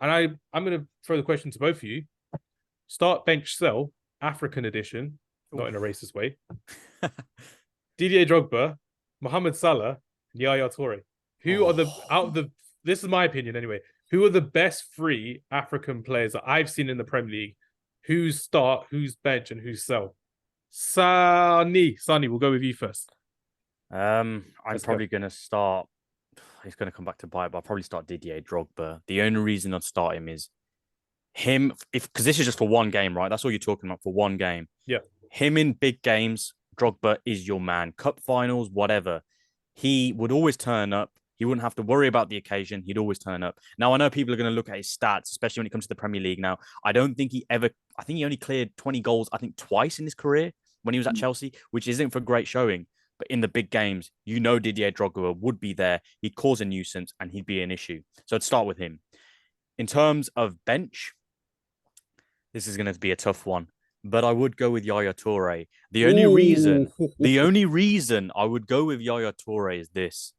and I'm going to throw the question to both of you. Start, bench, sell, African edition, not in a racist way. Didier Drogba, Mohammed Salah, Yaya Toure. Who are this is my opinion anyway, who are the best three African players that I've seen in the Premier League? Who's start, who's bench, and who's sell? Sani, we'll go with you first. I'm probably going to start. He's going to come back to bite, but I'll probably start Didier Drogba. The only reason I'd start him is because this is just for one game, right? That's all you're talking about, for one game. Yeah. Him in big games, Drogba is your man. Cup finals, whatever. He would always turn up. He wouldn't have to worry about the occasion. He'd always turn up. Now, I know people are going to look at his stats, especially when it comes to the Premier League now. I think he only cleared 20 goals, twice in his career when he was at Chelsea, which isn't for great showing. But in the big games, Didier Drogba would be there. He'd cause a nuisance and he'd be an issue. So I'd start with him. In terms of bench, this is going to be a tough one, but I would go with Yaya Toure. The only reason I would go with Yaya Toure is this.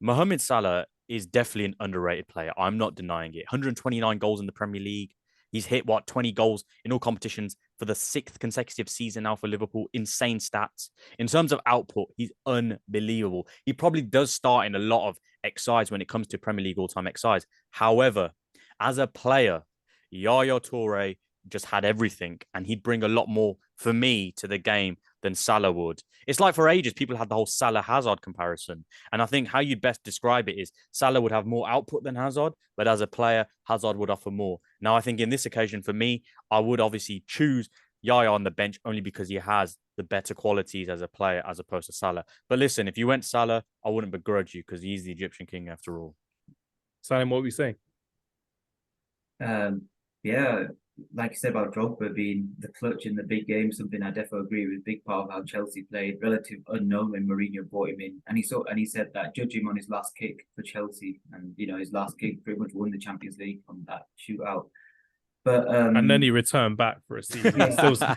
Mohamed Salah is definitely an underrated player. I'm not denying it. 129 goals in the Premier League. He's hit, 20 goals in all competitions for the 6th consecutive season now for Liverpool. Insane stats. In terms of output, he's unbelievable. He probably does start in a lot of XIs when it comes to Premier League all-time XIs. However, as a player, Yaya Toure just had everything, and he'd bring a lot more for me to the game than Salah would. It's like for ages, people had the whole Salah Hazard comparison. And I think how you'd best describe it is Salah would have more output than Hazard, but as a player, Hazard would offer more. Now, I think in this occasion, for me, I would obviously choose Yaya on the bench only because he has the better qualities as a player as opposed to Salah. But listen, if you went Salah, I wouldn't begrudge you because he's the Egyptian king after all. Sani, what were you saying? Yeah, like you said about Drogba being the clutch in the big game, something I definitely agree with. Big part of how Chelsea played, relative unknown when Mourinho brought him in, and he said that judge him on his last kick for Chelsea, and his last kick pretty much won the Champions League on that shootout. But and then he returned back for a season.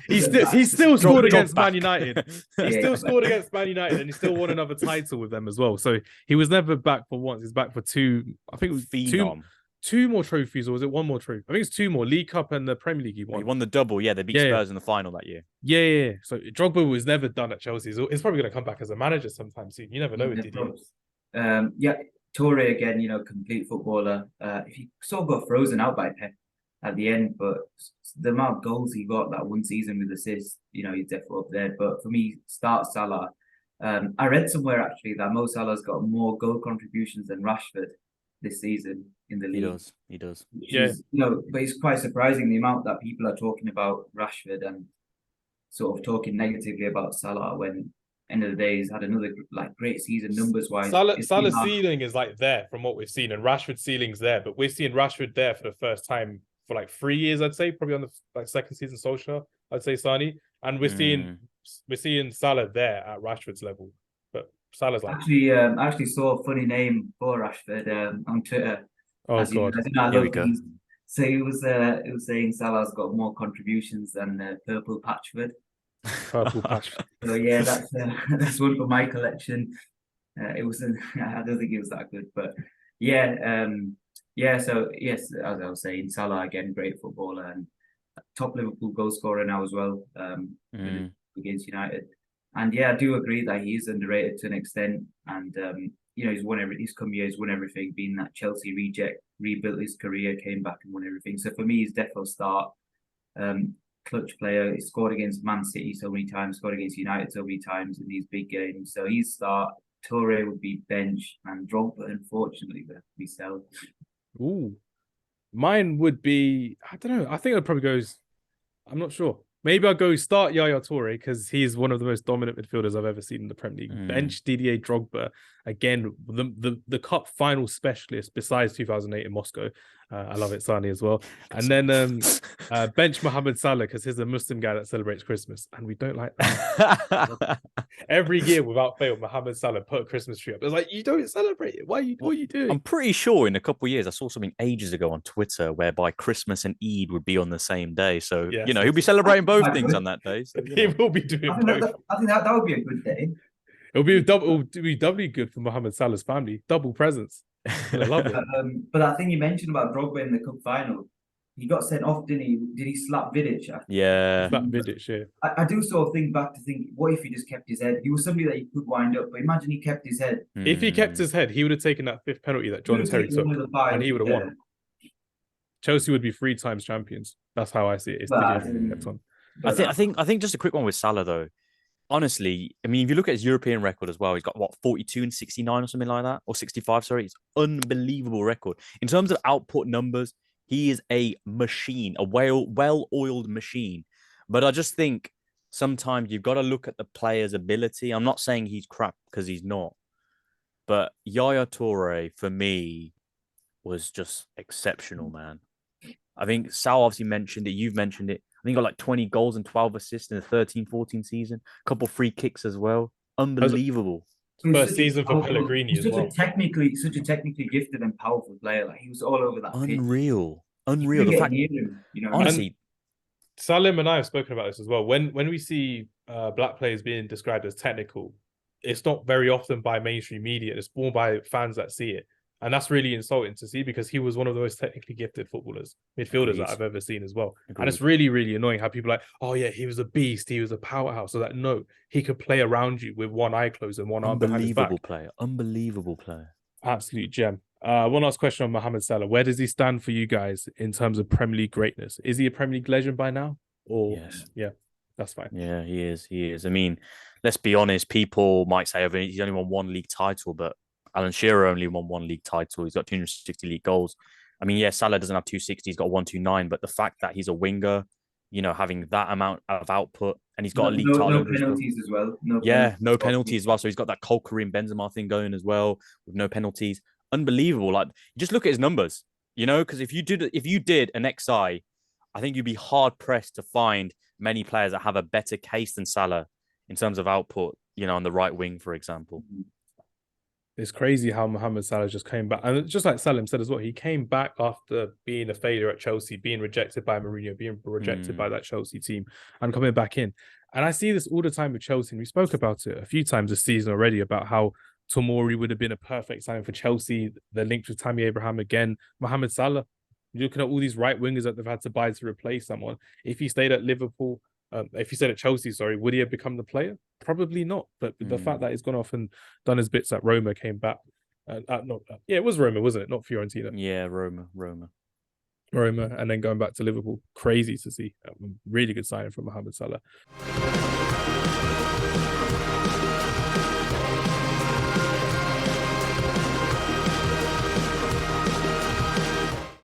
He still scored against Man United. He still scored against Man United, and he still won another title with them as well. So he was never back for once. He's back for two. I think it was two more trophies, or was it one more trophy? I think it's two more: League Cup and the Premier League. He won the double. Yeah, they beat Spurs in the final that year. Yeah. So Drogba was never done at Chelsea. He's probably going to come back as a manager sometime soon. You never know with Didier. Toure again, complete footballer. He sort of got frozen out by Pep at the end, but the amount of goals he got that one season with assists, he's definitely up there. But for me, start Salah. I read somewhere actually that Mo Salah's got more goal contributions than Rashford this season in the league. He does. Yeah. But it's quite surprising the amount that people are talking about Rashford and sort of talking negatively about Salah when end of the day he's had another great season numbers wise. Salah's ceiling is there from what we've seen, and Rashford's ceiling's there, but we're seeing Rashford there for the first time for 3 years, I'd say, probably on the second season Solskjaer, I'd say, Sani, and we're seeing Salah there at Rashford's level. Salah's I actually saw a funny name for Rashford on Twitter. Oh God! Here we go. So it was saying Salah's got more contributions than Purple Patchford. Purple Patchford. So yeah, that's one for my collection. It wasn't. I don't think it was that good, but yeah. So yes, as I was saying, Salah again, great footballer and top Liverpool goal scorer now as well. Against United. And yeah, I do agree that he is underrated to an extent. And he's won he's come here, he's won everything. Being that Chelsea reject, rebuilt his career, came back and won everything. So for me, he's definitely start. Clutch player. He scored against Man City so many times, scored against United so many times in these big games. So he's start. Toure would be bench, and Drogba, unfortunately, would be sell. Ooh, mine would be. I don't know. I think it probably goes. I'm not sure. Maybe I'll go start Yaya Toure because he's one of the most dominant midfielders I've ever seen in the Premier League. Bench Didier Drogba, again, the cup final specialist besides 2008 in Moscow. I love it, Sani, as well. And then bench Mohammed Salah because he's a Muslim guy that celebrates Christmas, and we don't like that. Every year, without fail, Mohammed Salah put a Christmas tree up. It's you don't celebrate it. What are you doing? I'm pretty sure in a couple of years, I saw something ages ago on Twitter whereby Christmas and Eid would be on the same day. So, he'll be celebrating both things on that day. So, he will be doing both. I think that would be a good day. It'll be doubly good for Mohammed Salah's family. Double presents. I love it. But that thing you mentioned about Drogba in the cup final, he got sent off, didn't he? Did he slap Vidic? Yeah. That Vidic, yeah. I do sort of think back to think, what if he just kept his head? He was somebody that he could wind up, but imagine he kept his head. If he kept his head, he would have taken that 5th penalty that John Terry took, and he would have won. Chelsea would be 3 times champions. That's how I see it. It's Didier kept on. I think just a quick one with Salah though. Honestly, I mean, if you look at his European record as well, he's got what 42 and 69 or something like that, or 65. Sorry, it's unbelievable record in terms of output numbers. He is a machine, a well-oiled machine. But I just think sometimes you've got to look at the player's ability. I'm not saying he's crap because he's not, but Yaya Toure for me was just exceptional, man. I think Sal obviously mentioned it. You've mentioned it. I think he got like 20 goals and 12 assists in the 13-14 season. A couple free kicks as well. Unbelievable. First season for Pellegrini as well. Such a technically gifted and powerful player. Like he was all over that. Unreal. Pitch. Unreal. The fact, him, honestly, Salim and I have spoken about this as well. When we see black players being described as technical, it's not very often by mainstream media. It's more by fans that see it. And that's really insulting to see because he was one of the most technically gifted midfielders that I've ever seen as well. Agreed. And it's really, really annoying how people are like, oh yeah, he was a beast, he was a powerhouse. So that no, he could play around you with one eye closed and one arm behind his back. Unbelievable player. Absolute gem. One last question on Mohammed Salah. Where does he stand for you guys in terms of Premier League greatness? Is he a Premier League legend by now? Or yes. Yeah, that's fine. Yeah, he is. I mean, let's be honest, people might say he's only won 1 league title, but Alan Shearer only won 1 league title. He's got 260 league goals. I mean, yeah, Salah doesn't have 260. He's got 129. But the fact that he's a winger, having that amount of output, and he's got a league title. No penalties as well. No penalties as well. So he's got that Cole Kareem Benzema thing going as well with no penalties. Unbelievable. Like, just look at his numbers. Because if you did an XI, I think you'd be hard pressed to find many players that have a better case than Salah in terms of output. On the right wing, for example. It's crazy how Mohammed Salah just came back. And just like Salim said as well, he came back after being a failure at Chelsea, being rejected by Mourinho, being rejected by that Chelsea team, and coming back in. And I see this all the time with Chelsea. And we spoke about it a few times this season already about how Tomori would have been a perfect signing for Chelsea. They're linked with Tammy Abraham again. Mohammed Salah, you're looking at all these right wingers that they've had to buy to replace someone. If he stayed at Liverpool, if he stayed at Chelsea, would he have become the player? Probably not. But the fact that he's gone off and done his bits at Roma, came back. It was Roma, wasn't it? Not Fiorentina. Yeah, Roma, and then going back to Liverpool. Crazy to see. Really good signing from Mohammed Salah.